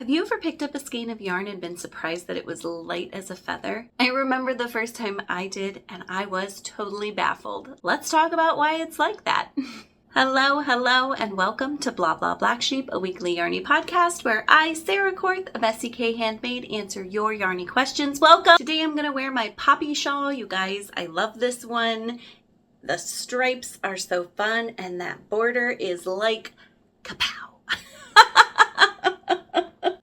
Have you ever picked up a skein of yarn and been surprised that it was light as a feather? I remember the first time I did, and I was totally baffled. Let's talk about why it's like that. Hello, and welcome to Bla Bla Black Sheep, a weekly yarny podcast where I, Sarah Korth of SCK Handmade, answer your yarny questions. Welcome! Today I'm going to wear my poppy shawl. You guys, I love this one. The stripes are so fun, and that border is like kapow.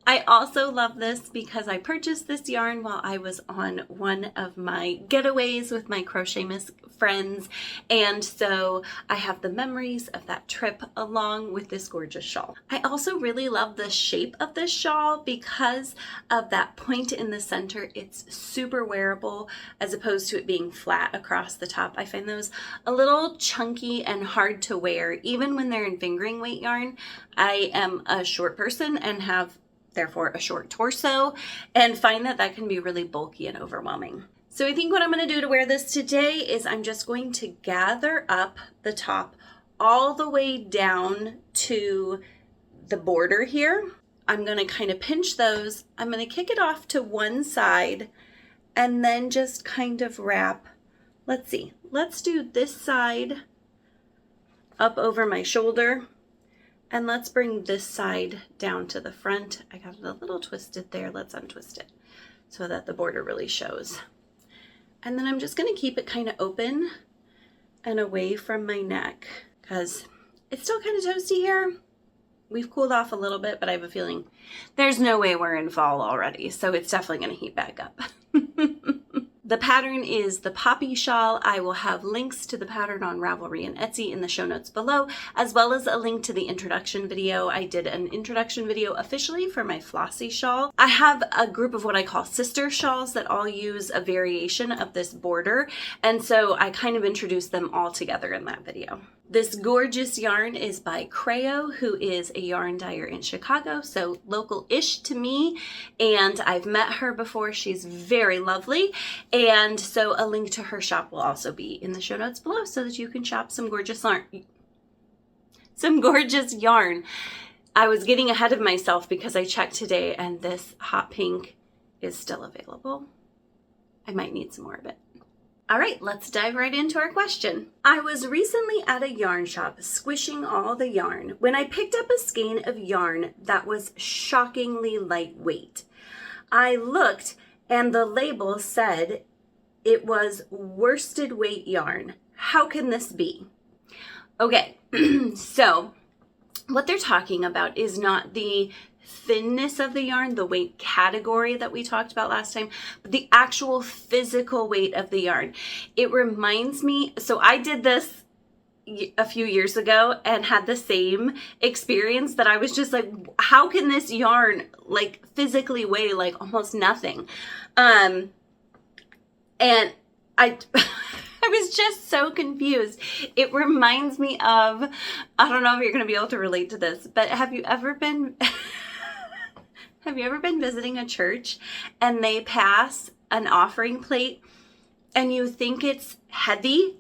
I also love this because I purchased this yarn while I was on one of my getaways with my Crochet Miss friends, and so I have the memories of that trip along with this gorgeous shawl. I also really love the shape of this shawl because of that point in the center. It's super wearable as opposed to it being flat across the top. I find those a little chunky and hard to wear even when they're in fingering weight yarn. I am a short person and have therefore a short torso, and find that can be really bulky and overwhelming. So I think what I'm going to do to wear this today is I'm just going to gather up the top all the way down to the border here. I'm going to kind of pinch those. I'm going to kick it off to one side and then just kind of wrap. Let's see. Let's do this side up over my shoulder. And let's bring this side down to the front. I got it a little twisted there. Let's untwist it so that the border really shows. And then I'm just going to keep it kind of open and away from my neck because it's still kind of toasty here. We've cooled off a little bit, but I have a feeling there's no way we're in fall already. So it's definitely going to heat back up. The pattern is the poppy shawl. I will have links to the pattern on Ravelry and Etsy in the show notes below, as well as a link to the introduction video. I did an introduction video officially for my flossy shawl. I have a group of what I call sister shawls that all use a variation of this border, and so I kind of introduced them all together in that video. This gorgeous yarn is by Crochet, who is a yarn dyer in Chicago, so local-ish to me, and I've met her before. She's very lovely, and so a link to her shop will also be in the show notes below so that you can shop some gorgeous yarn. I was getting ahead of myself because I checked today, and this hot pink is still available. I might need some more of it. All right, let's dive right into our question. I was recently at a yarn shop squishing all the yarn when I picked up a skein of yarn that was shockingly lightweight. I looked and the label said it was worsted weight yarn. How can this be? Okay, so what they're talking about is not the thinness of the yarn, the weight category that we talked about last time, but the actual physical weight of the yarn. It reminds me, so I did this a few years ago and had the same experience that I was just like, how can this yarn like physically weigh like almost nothing? And I was just so confused. It reminds me of, I don't know if you're going to be able to relate to this, but have you ever been visiting a church and they pass an offering plate and you think it's heavy,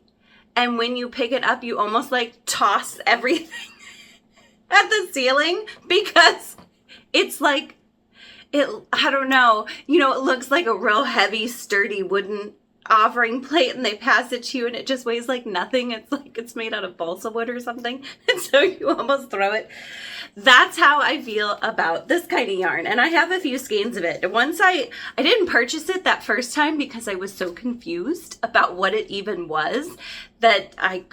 and when you pick it up you almost like toss everything at the ceiling because it's like, I don't know, it looks like a real heavy, sturdy wooden offering plate, and they pass it to you and it just weighs like nothing. It's like it's made out of balsa wood or something, and so you almost throw it. That's how I feel about this kind of yarn, and I have a few skeins of it. Once I didn't purchase it that first time because I was so confused about what it even was that I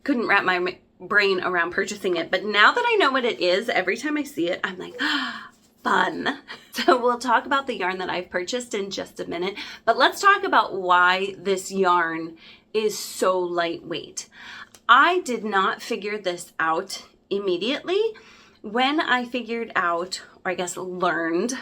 couldn't wrap my brain around purchasing it. But now that I know what it is, every time I see it, I'm like, fun. So we'll talk about the yarn that I've purchased in just a minute, but let's talk about why this yarn is so lightweight. I did not figure this out immediately. When I figured out, or I guess learned,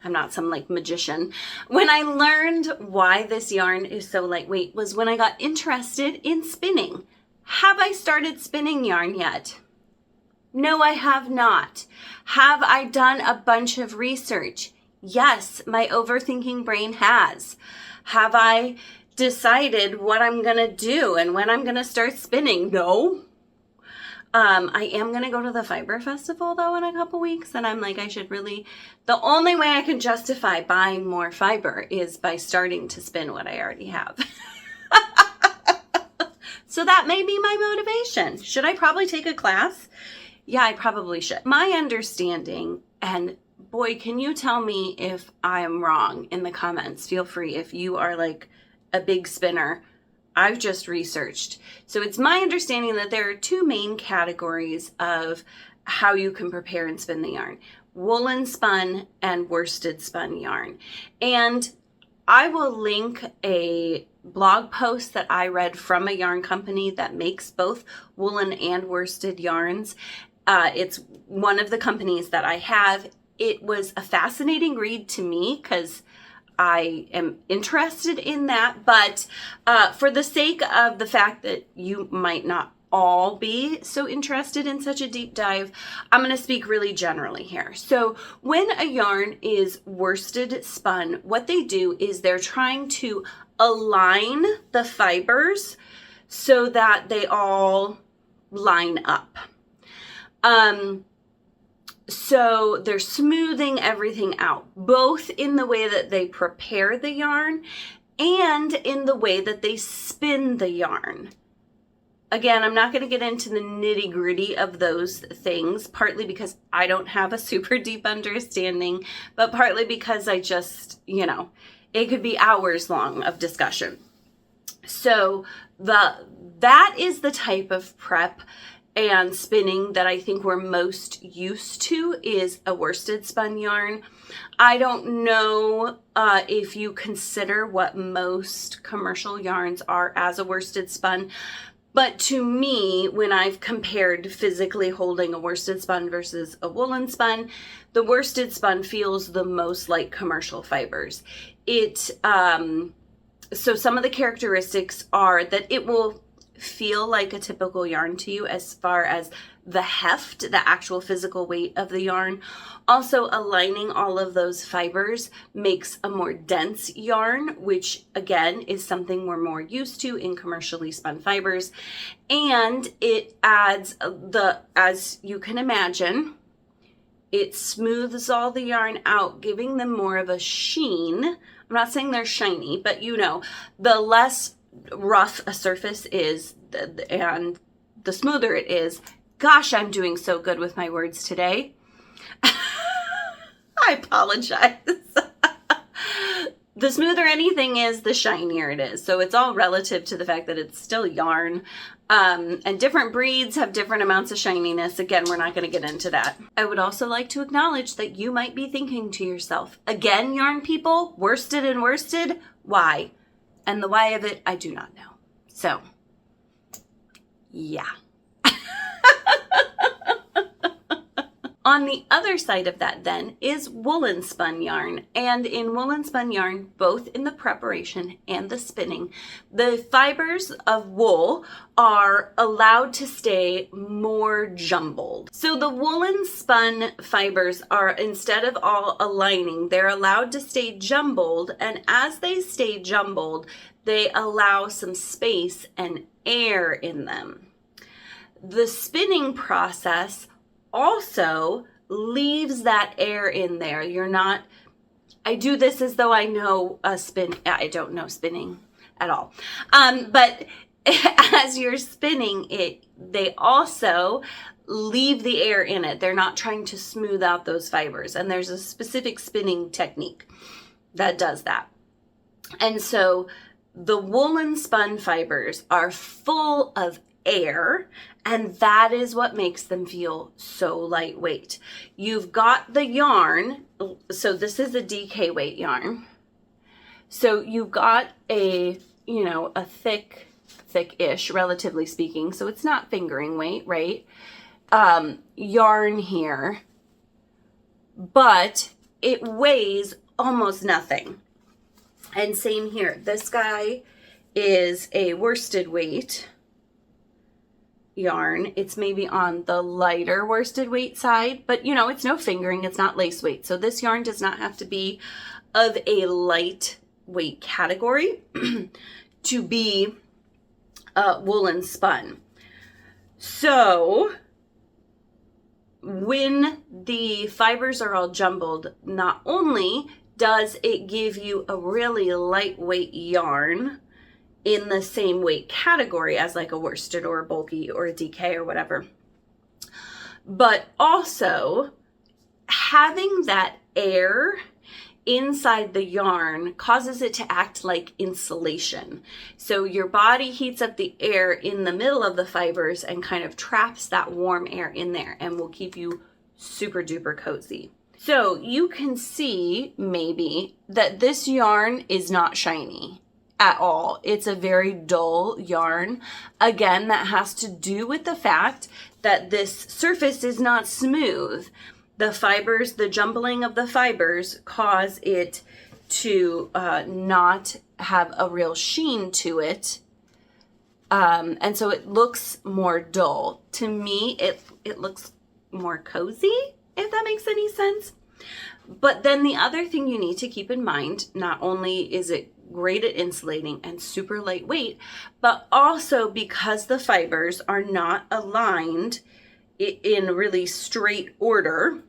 I'm not some like magician, when I learned why this yarn is so lightweight was when I got interested in spinning. Have I started spinning yarn yet? No, I have not. Have I done a bunch of research? Yes, my overthinking brain has. Have I decided what I'm going to do and when I'm going to start spinning? No. I am going to go to the Fiber Festival though in a couple weeks, and I'm like, the only way I can justify buying more fiber is by starting to spin what I already have. So that may be my motivation. Should I probably take a class? Yeah, I probably should. My understanding, and boy, can you tell me if I'm wrong in the comments. Feel free if you are like a big spinner. I've just researched. So it's my understanding that there are two main categories of how you can prepare and spin the yarn: woolen spun and worsted spun yarn. And I will link a blog post that I read from a yarn company that makes both woolen and worsted yarns. It's one of the companies that I have. It was a fascinating read to me because I am interested in that, but for the sake of the fact that you might not all be so interested in such a deep dive, I'm going to speak really generally here. So when a yarn is worsted spun, what they do is they're trying to align the fibers so that they all line up. So they're smoothing everything out, both in the way that they prepare the yarn and in the way that they spin the yarn. Again, I'm not going to get into the nitty gritty of those things, partly because I don't have a super deep understanding, but partly because I just, it could be hours long of discussion. So that is the type of prep and spinning that I think we're most used to, is a worsted spun yarn. I don't know if you consider what most commercial yarns are as a worsted spun, but to me, when I've compared physically holding a worsted spun versus a woolen spun, the worsted spun feels the most like commercial fibers. So some of the characteristics are that it will feel like a typical yarn to you as far as the heft, the actual physical weight of the yarn. Also, aligning all of those fibers makes a more dense yarn, which again is something we're more used to in commercially spun fibers. And it adds as you can imagine, it smooths all the yarn out, giving them more of a sheen. I'm not saying they're shiny, but the less rough a surface is and the smoother it is. Gosh, I'm doing so good with my words today. I apologize. The smoother anything is, the shinier it is. So it's all relative to the fact that it's still yarn. And different breeds have different amounts of shininess. Again, we're not going to get into that. I would also like to acknowledge that you might be thinking to yourself, again, yarn people, worsted and worsted, why? And the why of it, I do not know. So, yeah. On the other side of that then is woolen spun yarn. And in woolen spun yarn, both in the preparation and the spinning, the fibers of wool are allowed to stay more jumbled. So the woolen spun fibers are, instead of all aligning, they're allowed to stay jumbled. And as they stay jumbled, they allow some space and air in them. The spinning process also leaves that air in there. I do this as though I know I don't know spinning at all. But as you're spinning it, they also leave the air in it. They're not trying to smooth out those fibers. And there's a specific spinning technique that does that. And so the woolen spun fibers are full of air, and that is what makes them feel so lightweight. You've got the yarn, so this is a DK weight yarn. So you've got a thick-ish, relatively speaking, so it's not fingering weight, right? Yarn here, but it weighs almost nothing. And same here. This guy is a worsted weight yarn. It's maybe on the lighter worsted weight side, but it's no fingering, it's not lace weight. So this yarn does not have to be of a light weight category to be woolen spun. So when the fibers are all jumbled, not only does it give you a really lightweight yarn in the same weight category as like a worsted or a bulky or a DK or whatever, but also having that air inside the yarn causes it to act like insulation. So your body heats up the air in the middle of the fibers and kind of traps that warm air in there and will keep you super duper cozy. So you can see maybe that this yarn is not shiny at all. It's a very dull yarn. Again, that has to do with the fact that this surface is not smooth. The fibers, the jumbling of the fibers cause it to not have a real sheen to it. And so it looks more dull. To me, it looks more cozy, if that makes any sense. But then the other thing you need to keep in mind, not only is it great at insulating and super lightweight, but also because the fibers are not aligned in really straight order,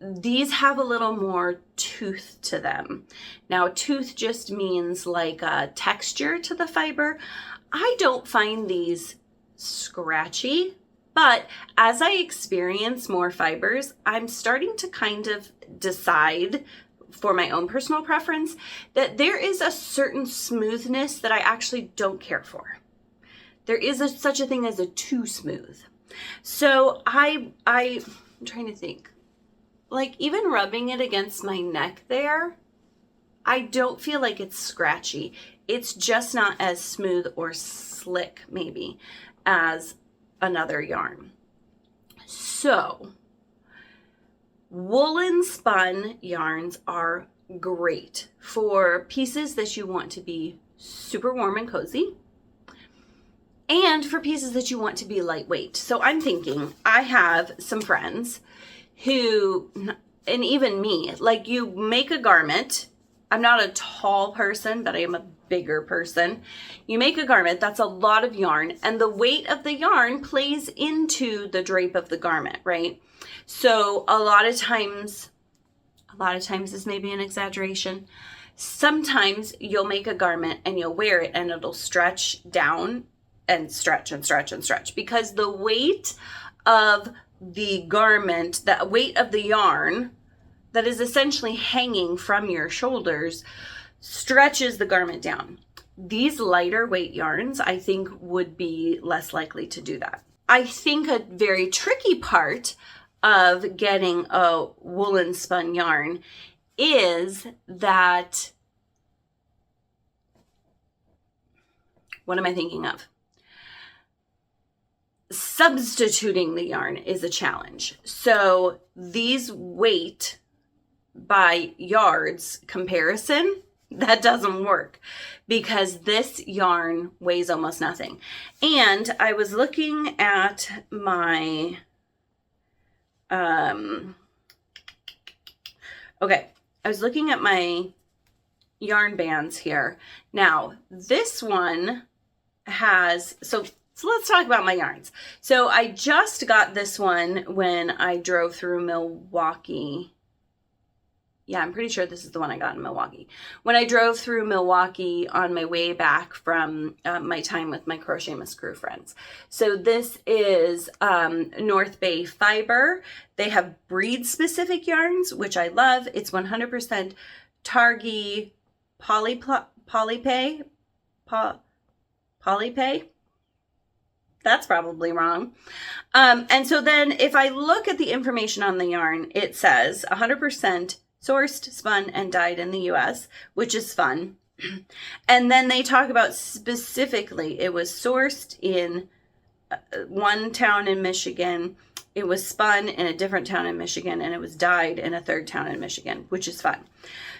these have a little more tooth to them. Now, tooth just means like a texture to the fiber. I don't find these scratchy, but as I experience more fibers, I'm starting to kind of decide for my own personal preference that there is a certain smoothness that I actually don't care for. There is such a thing as a too smooth. So I'm trying to think. Like even rubbing it against my neck there, I don't feel like it's scratchy. It's just not as smooth or slick maybe as another yarn. So woolen spun yarns are great for pieces that you want to be super warm and cozy, and for pieces that you want to be lightweight. So I'm thinking, I have some friends who, and even me, like you make a garment. I'm not a tall person, but I am a bigger person. You make a garment, that's a lot of yarn, and the weight of the yarn plays into the drape of the garment, right? So a lot of times is maybe an exaggeration. Sometimes you'll make a garment and you'll wear it and it'll stretch down and stretch and stretch and stretch because the weight of the garment, the weight of the yarn that is essentially hanging from your shoulders stretches the garment down. These lighter weight yarns, I think, would be less likely to do that. I think a very tricky part of getting a woolen spun yarn is that, what am I thinking of? Substituting the yarn is a challenge. So these weight by yards comparison, that doesn't work because this yarn weighs almost nothing. And I was looking at my, I was looking at my yarn bands here. Now this one has, so let's talk about my yarns. So I just got this one when I drove through Milwaukee. Yeah, I'm pretty sure this is the one I got in Milwaukee. When I drove through Milwaukee on my way back from my time with my Crochet Miss Crew friends. So this is North Bay Fiber. They have breed-specific yarns, which I love. It's 100% Targhee Polypay. That's probably wrong. And so then if I look at the information on the yarn, it says 100% sourced, spun, and dyed in the US, which is fun. And then they talk about specifically, it was sourced in one town in Michigan, it was spun in a different town in Michigan, and it was dyed in a third town in Michigan, which is fun.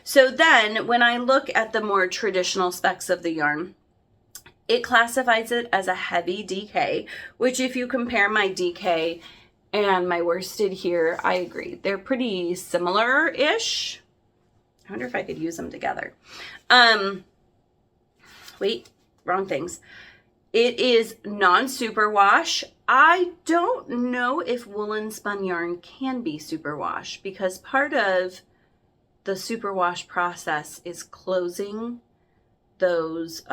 So then when I look at the more traditional specs of the yarn, it classifies it as a heavy DK, which if you compare my DK and my worsted here, I agree. They're pretty similar-ish. I wonder if I could use them together. Wait, wrong things. It is non-superwash. I don't know if woolen spun yarn can be superwash because part of the superwash process is closing those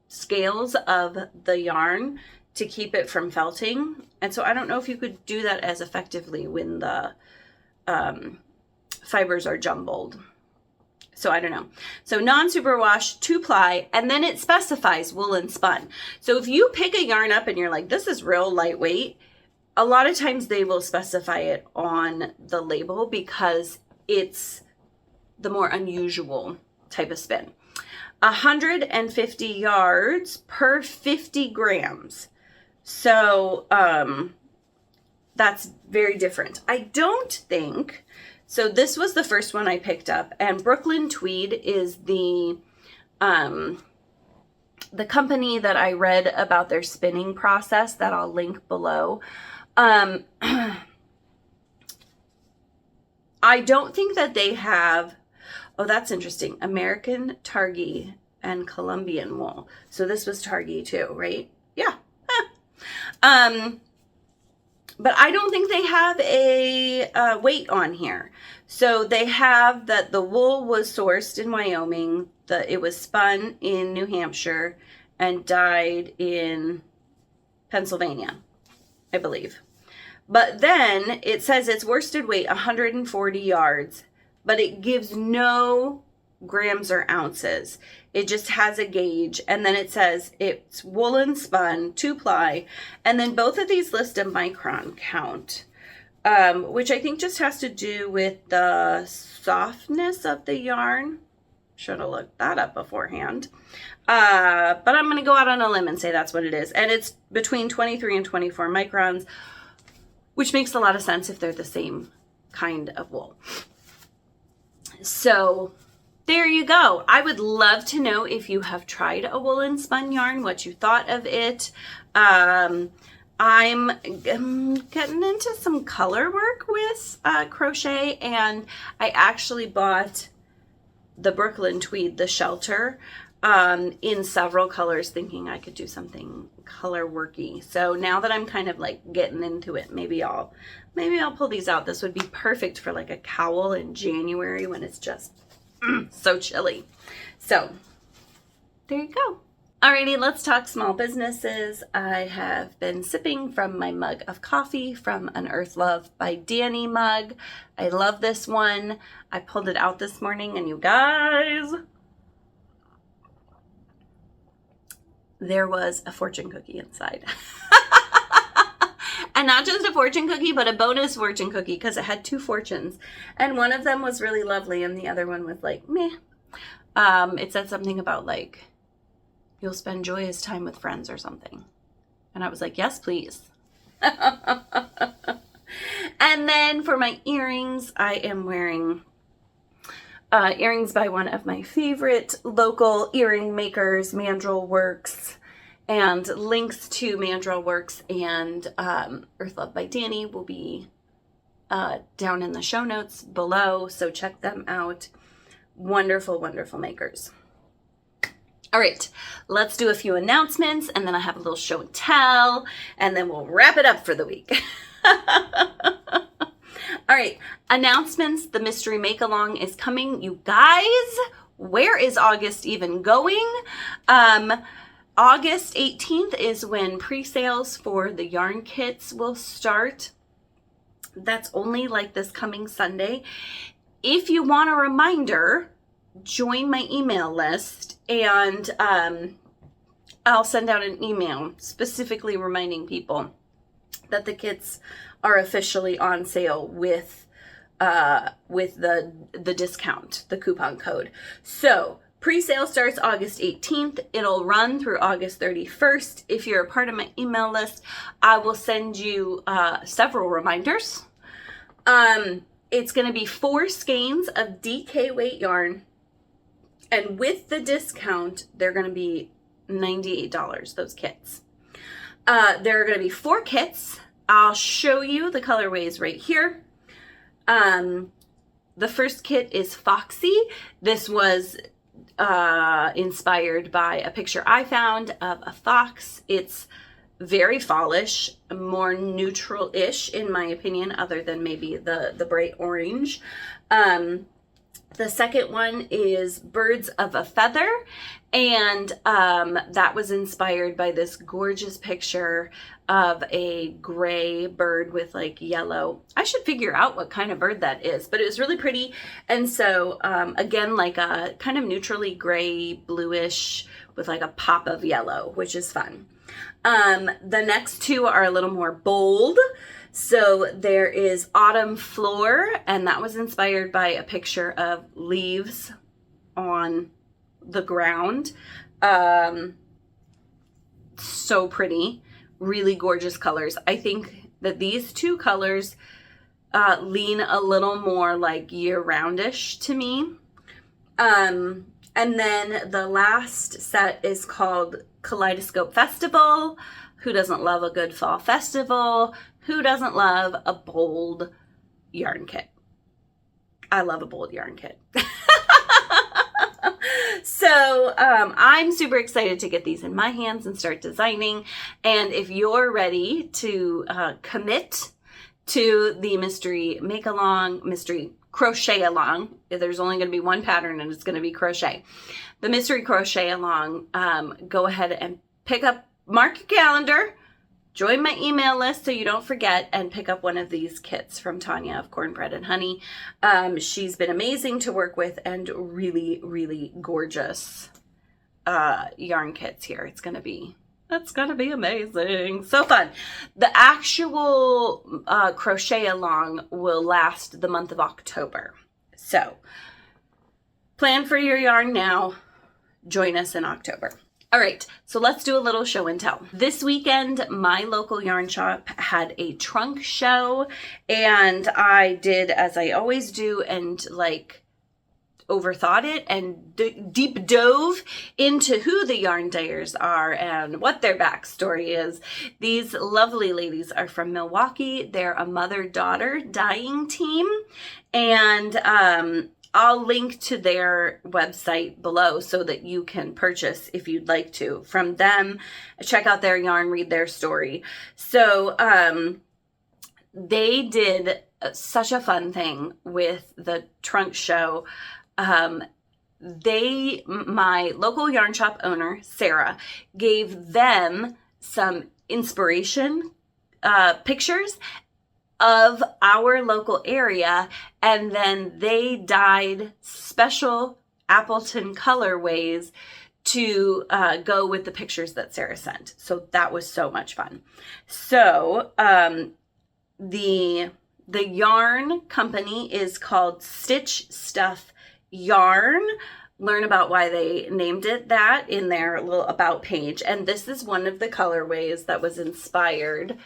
scales of the yarn to keep it from felting. And so I don't know if you could do that as effectively when the fibers are jumbled. So I don't know. So non-superwash, 2-ply, and then it specifies woolen spun. So if you pick a yarn up and you're like, this is real lightweight, a lot of times they will specify it on the label because it's the more unusual type of spin. 150 yards per 50 grams. So that's very different. I don't think, so this was the first one I picked up, and Brooklyn Tweed is the company that I read about their spinning process that I'll link below. I don't think that they have, oh, that's interesting, American Targhee and Colombian wool. So this was Targhee too, right? Yeah. But I don't think they have a weight on here. So they have that the wool was sourced in Wyoming, that it was spun in New Hampshire and dyed in Pennsylvania, I believe. But then it says its worsted weight 140 yards, but it gives no grams or ounces. It just has a gauge, and then it says it's woolen spun, 2-ply, and then both of these list a micron count, which I think just has to do with the softness of the yarn. Should have looked that up beforehand. But I'm going to go out on a limb and say that's what it is. And it's between 23 and 24 microns, which makes a lot of sense if they're the same kind of wool. So there you go. I would love to know if you have tried a woolen spun yarn, what you thought of it. I'm getting into some color work with crochet, and I actually bought the Brooklyn Tweed, the shelter, in several colors, thinking I could do something color worky. So now that I'm kind of like getting into it, maybe I'll pull these out. This would be perfect for like a cowl in January when it's just so chilly. So there you go. Alrighty, let's talk small businesses. I have been sipping from my mug of coffee from an Earth Love by Dani mug. I love this one. I pulled it out this morning, and you guys, there was a fortune cookie inside. And not just a fortune cookie, but a bonus fortune cookie, because it had 2 fortunes. And one of them was really lovely, and the other one was like, meh. It said something about like, you'll spend joyous time with friends or something. And I was like, yes, please. And then for my earrings, I am wearing earrings by one of my favorite local earring makers, Mandrel Works. And links to Mandrel Works and Earth Love by Dani will be down in the show notes below. So check them out. Wonderful, wonderful makers. All right, let's do a few announcements, and then I have a little show and tell, and then we'll wrap it up for the week. All right, announcements. The mystery make-along is coming. You guys, where is August even going? August 18th is when pre-sales for the yarn kits will start. That's only like this coming Sunday. If you want a reminder, join my email list, and I'll send out an email specifically reminding people that the kits are officially on sale with the discount, the coupon code. So pre-sale starts August 18th. It'll run through August 31st. If you're a part of my email list, I will send you several reminders. It's going to be 4 skeins of DK weight yarn. And with the discount, they're going to be $98, those kits. There are going to be 4 kits. I'll show you the colorways right here. The first kit is Foxy. This was inspired by a picture I found of a fox. It's very fallish, more neutral-ish in my opinion, other than maybe the bright orange. The second one is Birds of a Feather, and that was inspired by this gorgeous picture of a gray bird with like yellow. I should figure out what kind of bird that is, but it was really pretty. And so again, like a kind of neutrally gray, bluish with like a pop of yellow, which is fun. The next two are a little more bold. So there is Autumn Floor, and that was inspired by a picture of leaves on the ground. So pretty, really gorgeous colors. I think that these two colors lean a little more like year-roundish to me. And then the last set is called Kaleidoscope Festival. Who doesn't love a good fall festival? Who doesn't love a bold yarn kit? I love a bold yarn kit. So I'm super excited to get these in my hands and start designing. And if you're ready to commit to the mystery make-along, mystery crochet-along, there's only going to be one pattern and it's going to be crochet. The mystery crochet-along, go ahead and mark your calendar, join my email list so you don't forget, and pick up one of these kits from Tanya of Cornbread and Honey. She's been amazing to work with and really, really gorgeous yarn kits here. That's gonna be amazing. So fun. The actual crochet along will last the month of October. So plan for your yarn now. Join us in October. All right, so let's do a little show and tell. This weekend, my local yarn shop had a trunk show, and I did as I always do and like overthought it and deep dove into who the yarn dyers are and what their backstory is. These lovely ladies are from Milwaukee. They're a mother-daughter dyeing team, and I'll link to their website below so that you can purchase if you'd like to from them. Check out their yarn, read their story. So they did such a fun thing with the trunk show. My local yarn shop owner, Sarah, gave them some inspiration pictures of our local area, and then they dyed special Appleton colorways to go with the pictures that Sarah sent. So that was so much fun. So the yarn company is called Stitch Stuff Yarn. Learn about why they named it that in their little about page. And this is one of the colorways that was inspired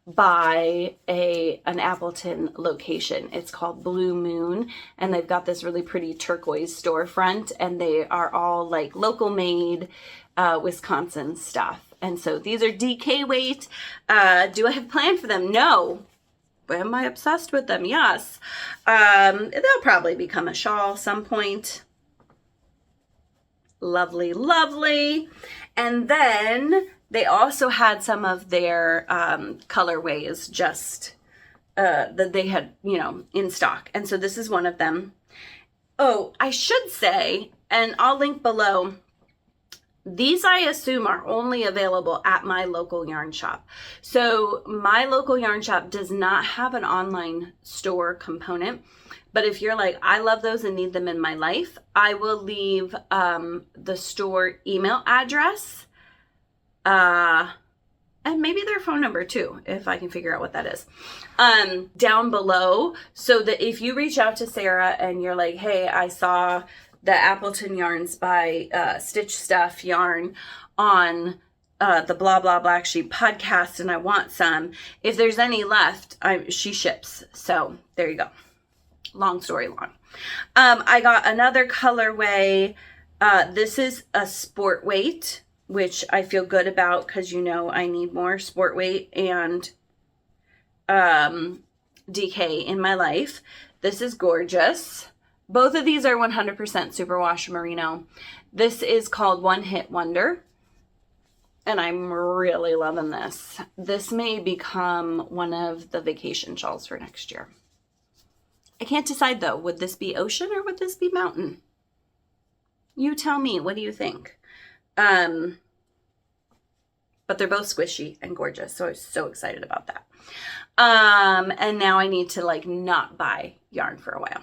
by an Appleton location. It's called Blue Moon, and they've got this really pretty turquoise storefront, and they are all like local made Wisconsin stuff. And so these are DK weight. Do I have a plan for them? No. Am I obsessed with them? Yes. They'll probably become a shawl some point. Lovely, lovely. And then they also had some of their colorways just that they had, in stock. And so this is one of them. Oh, I should say, and I'll link below, these I assume are only available at my local yarn shop. So my local yarn shop does not have an online store component. But if you're like, I love those and need them in my life, I will leave the store email address and maybe their phone number too, if I can figure out what that is, down below, so that if you reach out to Sarah and you're like, hey, I saw the Appleton Yarns by Stitch Stuff Yarn on the Bla Bla Black Sheep podcast and I want some, if there's any left, she ships. So there you go. Long story long. I got another colorway. This is a sport weight, which I feel good about because I need more sport weight and DK in my life. This is gorgeous. Both of these are 100% superwash merino. This is called One Hit Wonder, and I'm really loving this. This may become one of the vacation shawls for next year. I can't decide though. Would this be ocean or would this be mountain? You tell me. What do you think? But they're both squishy and gorgeous, so I was so excited about that. And now I need to like not buy yarn for a while.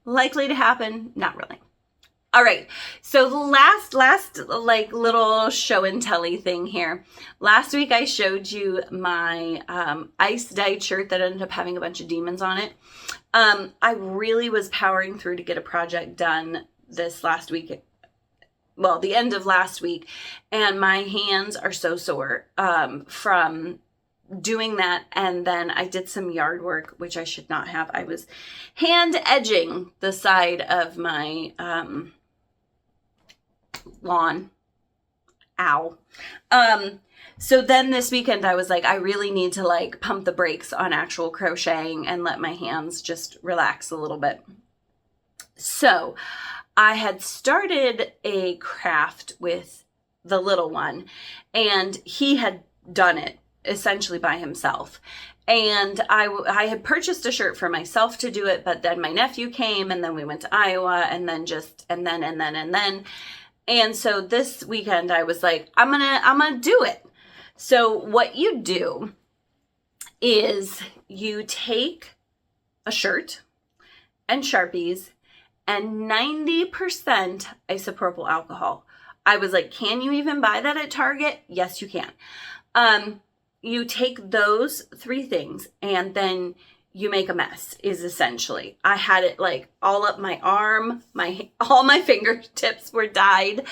Likely to happen? Not really. All right. So the last like little show and telly thing here. Last week I showed you my ice dyed shirt that ended up having a bunch of demons on it. I really was powering through to get a project done this last week. Well, the end of last week, and my hands are so sore from doing that. And then I did some yard work, which I should not have. I was hand edging the side of my lawn. Ow. So then this weekend I was like, I really need to like pump the brakes on actual crocheting and let my hands just relax a little bit. So I had started a craft with the little one, and he had done it essentially by himself. And I had purchased a shirt for myself to do it, but then my nephew came, and then we went to Iowa, and then and so this weekend I was like, I'm gonna do it. So what you do is you take a shirt and Sharpies and 90% isopropyl alcohol. I was like, can you even buy that at Target? Yes, you can. You take those three things and then you make a mess, is essentially. I had it like all up my arm, all my fingertips were dyed.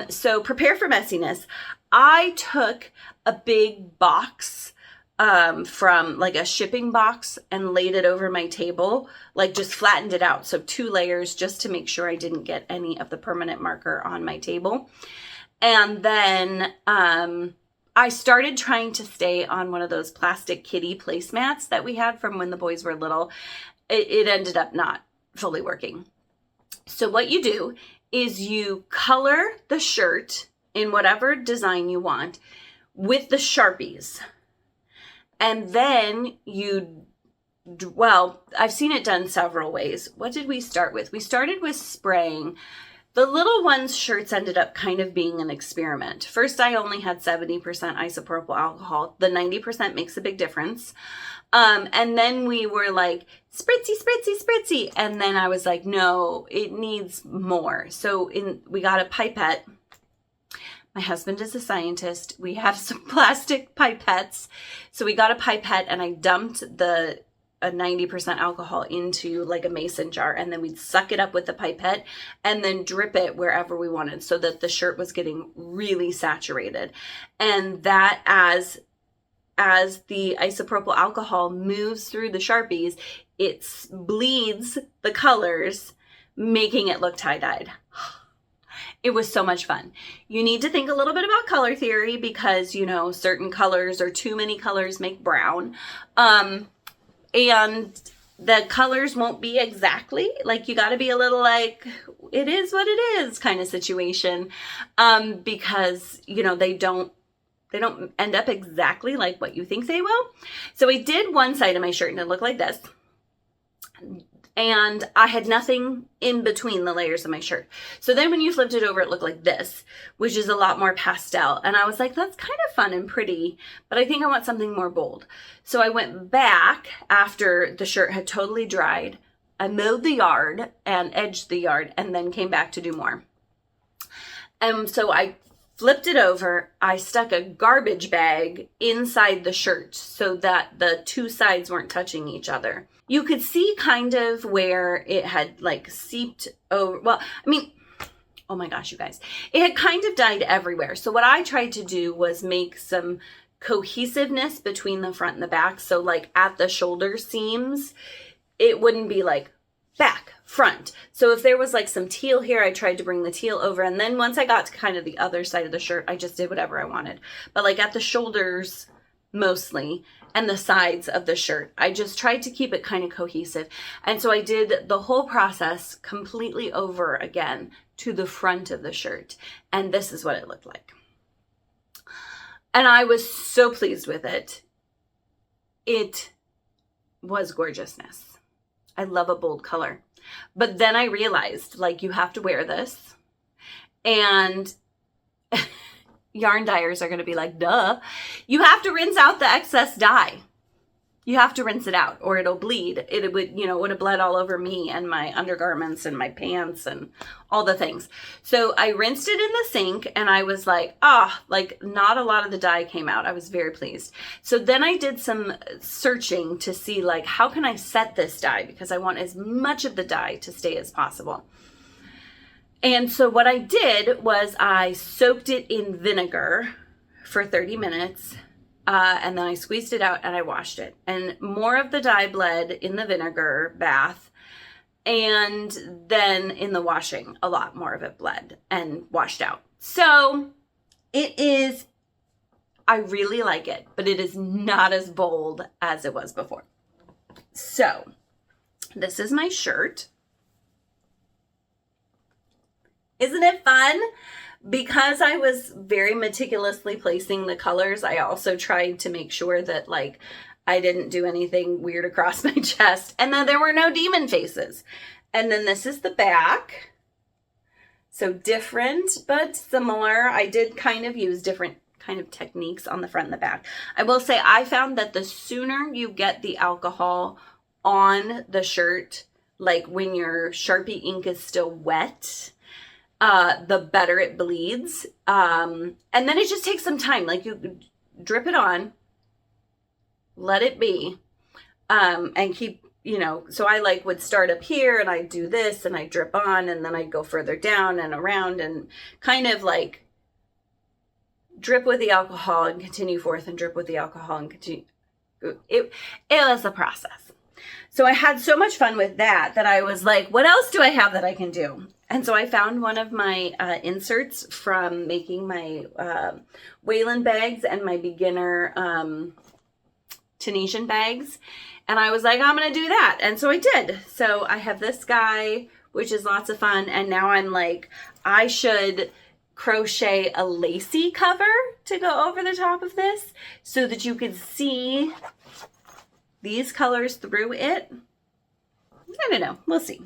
So prepare for messiness. I took a big box from like a shipping box and laid it over my table, like just flattened it out. So 2 layers just to make sure I didn't get any of the permanent marker on my table. And then I started trying to stay on one of those plastic kitty placemats that we had from when the boys were little. It ended up not fully working. So what you do is you color the shirt in whatever design you want with the Sharpies. And then I've seen it done several ways. What did we start with? We started with spraying. The little one's shirts ended up kind of being an experiment. First, I only had 70% isopropyl alcohol. The 90% makes a big difference. And then we were like, spritzy, spritzy, spritzy. And then I was like, no, it needs more. So we got a pipette. My husband is a scientist. We have some plastic pipettes. So we got a pipette and I dumped a 90% alcohol into like a mason jar, and then we'd suck it up with the pipette and then drip it wherever we wanted so that the shirt was getting really saturated. And that as the isopropyl alcohol moves through the Sharpies, it bleeds the colors, making it look tie-dyed. It was so much fun. You need to think a little bit about color theory because, you know, certain colors or too many colors make brown. And the colors won't be exactly, like you got to be a little like, it is what it is kind of situation. Because, you know, they don't end up exactly like what you think they will. So I did one side of my shirt and it looked like this. And I had nothing in between the layers of my shirt. So then when you flipped it over, it looked like this, which is a lot more pastel. And I was like, that's kind of fun and pretty, but I think I want something more bold. So I went back after the shirt had totally dried. I mowed the yard and edged the yard and then came back to do more. And so I flipped it over. I stuck a garbage bag inside the shirt so that the two sides weren't touching each other. You could see kind of where it had like seeped over. Well, I mean, oh my gosh, you guys, it had kind of dyed everywhere. So what I tried to do was make some cohesiveness between the front and the back. So like at the shoulder seams, it wouldn't be like back, front. So if there was like some teal here, I tried to bring the teal over. And then once I got to kind of the other side of the shirt, I just did whatever I wanted. But like at the shoulders, mostly, and the sides of the shirt. I just tried to keep it kind of cohesive. And so I did the whole process completely over again to the front of the shirt. And this is what it looked like. And I was so pleased with it. It was gorgeousness. I love a bold color. But then I realized, like, you have to wear this. And yarn dyers are going to be like, duh. You have to rinse out the excess dye. You have to rinse it out or it'll bleed. It would, it would have bled all over me and my undergarments and my pants and all the things. So I rinsed it in the sink and I was like, not a lot of the dye came out. I was very pleased. So then I did some searching to see, like, how can I set this dye? Because I want as much of the dye to stay as possible. And so what I did was I soaked it in vinegar for 30 minutes. And then I squeezed it out and I washed it. And more of the dye bled in the vinegar bath. And then in the washing, a lot more of it bled and washed out. So I really like it, but it is not as bold as it was before. So this is my shirt. Isn't it fun? Because I was very meticulously placing the colors, I also tried to make sure that, like, I didn't do anything weird across my chest. And then there were no demon faces. And then this is the back. So different, but similar. I did kind of use different kind of techniques on the front and the back. I will say I found that the sooner you get the alcohol on the shirt, like when your Sharpie ink is still wet, the better it bleeds. And then it just takes some time. Like, you drip it on, let it be, and keep, so I would start up here and I do this and I drip on and then I go further down and around and kind of like drip with the alcohol and continue forth and drip with the alcohol and continue. It was a process. So I had so much fun with that I was like, what else do I have that I can do? And so I found one of my inserts from making my Wayland bags and my beginner Tunisian bags. And I was like, I'm going to do that. And so I did. So I have this guy, which is lots of fun. And now I'm like, I should crochet a lacy cover to go over the top of this so that you could see these colors through it. I don't know. We'll see.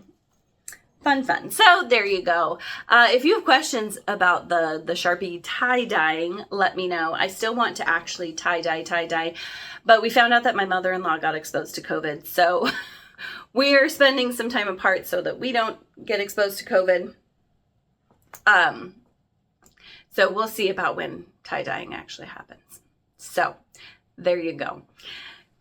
Fun. So there you go. If you have questions about the Sharpie tie-dyeing, let me know. I still want to actually tie-dye, but we found out that my mother-in-law got exposed to COVID. So we're spending some time apart so that we don't get exposed to COVID. So we'll see about when tie-dyeing actually happens. So there you go.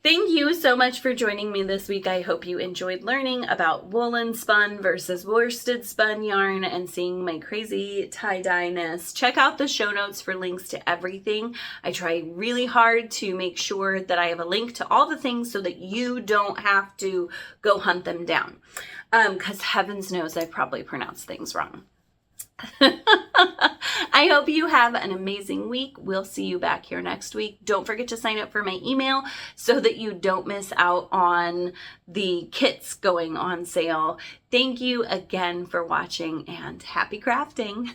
Thank you so much for joining me this week. I hope you enjoyed learning about woolen spun versus worsted spun yarn and seeing my crazy tie-dye-ness. Check out the show notes for links to everything. I try really hard to make sure that I have a link to all the things so that you don't have to go hunt them down. Because heavens knows I probably pronounced things wrong. I hope you have an amazing week. We'll see you back here next week. Don't forget to sign up for my email so that you don't miss out on the kits going on sale. Thank you again for watching and happy crafting.